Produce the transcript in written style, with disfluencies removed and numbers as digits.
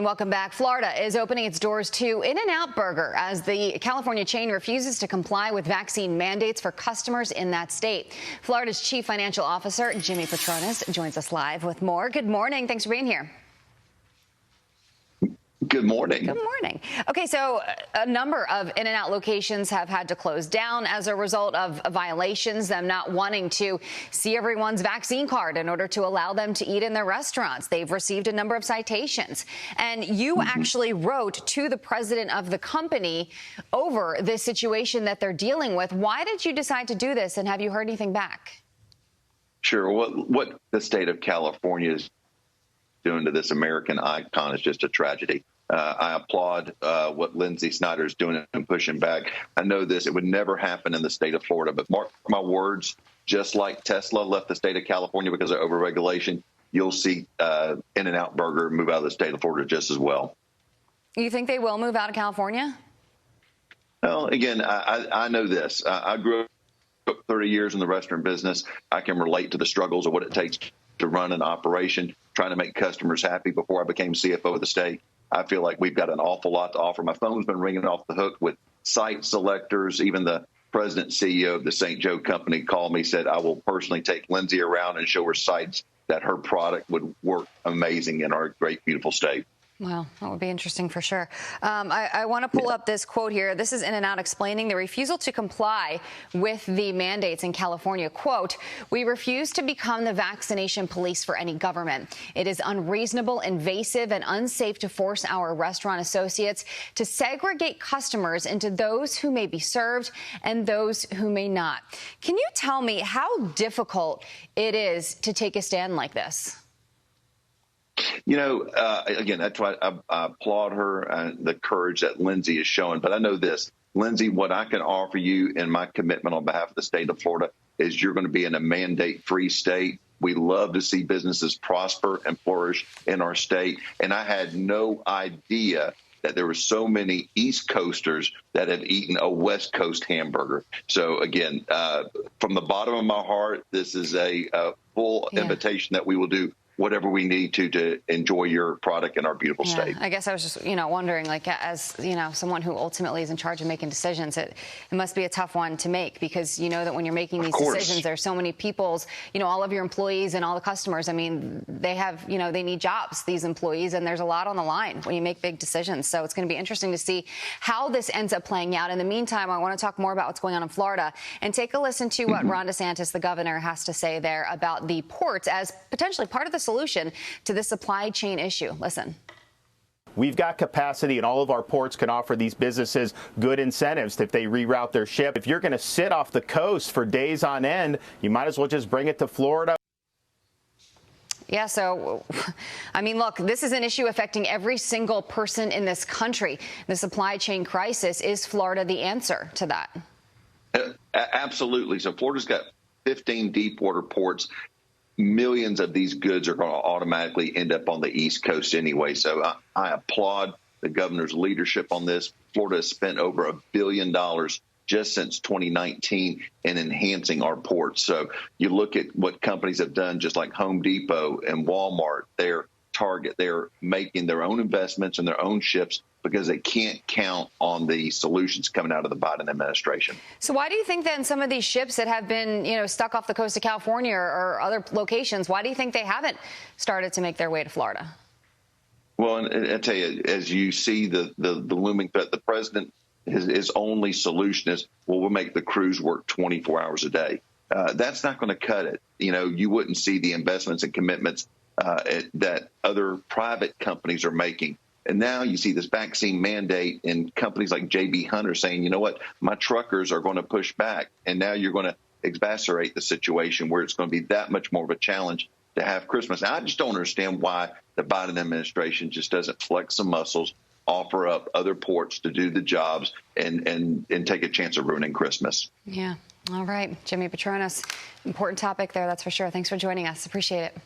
Welcome back. Florida is opening its doors to In-N-Out Burger as the California chain refuses to comply with vaccine mandates for customers in that state. Florida's Chief Financial Officer, Jimmy Patronis, joins us live with more. Good morning. Thanks for being here. Good morning. Good morning. Okay, so a number of In-N-Out locations have had to close down as a result of violations, them not wanting to see everyone's vaccine card in order to allow them to eat in their restaurants. They've received a number of citations. And you actually wrote to the president of the company over this situation that they're dealing with. Why did you decide to do this, and have you heard anything back? Sure. What the state of California is doing to this American icon is just a tragedy. I applaud what Lindsay Snyder is doing and pushing back. I know it would never happen in the state of Florida, but mark my words, just like Tesla left the state of California because of overregulation, you'll see In-N-Out Burger move out of the state of Florida just as well. You think they will move out of California? Well, again, I know this. I grew up 30 years in the restaurant business. I can relate to the struggles of what it takes to run an operation, trying to make customers happy. Before I became CFO of the state, I feel like we've got an awful lot to offer. My phone's been ringing off the hook with site selectors. Even the president and CEO of the St. Joe company called me, said, I will personally take Lindsay around and show her sites that her product would work amazing in our great, beautiful state. Well, that would be interesting for sure. I want to pull up this quote here. This is In-N-Out explaining the refusal to comply with the mandates in California. Quote, "We refuse to become the vaccination police for any government. It is unreasonable, invasive, and unsafe to force our restaurant associates to segregate customers into those who may be served and those who may not." Can you tell me how difficult it is to take a stand like this? You know, again, that's why I applaud her and the courage that Lindsay is showing. But I know this, Lindsay, what I can offer you in my commitment on behalf of the state of Florida is you're going to be in a mandate-free state. We love to see businesses prosper and flourish in our state. And I had no idea that there were so many East Coasters that have eaten a West Coast hamburger. So, again, from the bottom of my heart, this is a full invitation that we will do whatever we need to enjoy your product in our beautiful state. I guess I was just, wondering, like, as, someone who ultimately is in charge of making decisions, it must be a tough one to make, because you know that when you're making these decisions, there's so many people's, all of your employees and all the customers. I mean, they have, they need jobs, these employees, and there's a lot on the line when you make big decisions. So it's going to be interesting to see how this ends up playing out. In the meantime, I want to talk more about what's going on in Florida and take a listen to what Ron DeSantis, the governor, has to say there about the ports as potentially part of the solution to the supply chain issue. Listen. We've got capacity, and all of our ports can offer these businesses good incentives if they reroute their ship. If you're going to sit off the coast for days on end, you might as well just bring it to Florida. Yeah, so, I mean, look, this is an issue affecting every single person in this country. The supply chain crisis. Is Florida the answer to that? Absolutely. So Florida's got 15 deep water ports. Millions of these goods are going to automatically end up on the East Coast anyway. So I applaud the governor's leadership on this. Florida has spent over $1 billion just since 2019 in enhancing our ports. So you look at what companies have done, just like Home Depot and Walmart, Target, they're making their own investments in their own ships because they can't count on the solutions coming out of the Biden administration. So why do you think then some of these ships that have been, stuck off the coast of California or other locations, why do you think they haven't started to make their way to Florida? Well, and I tell you, as you see the looming threat, the president, his only solution is, well, we'll make the crews work 24 hours a day. That's not going to cut it. You wouldn't see the investments and commitments that other private companies are making. And now you see this vaccine mandate and companies like J.B. Hunter saying, you know what, my truckers are going to push back. And now you're going to exacerbate the situation where it's going to be that much more of a challenge to have Christmas. Now, I just don't understand why the Biden administration just doesn't flex some muscles, offer up other ports to do the jobs, and take a chance of ruining Christmas. Yeah. All right. Jimmy Patronis, important topic there, that's for sure. Thanks for joining us. Appreciate it.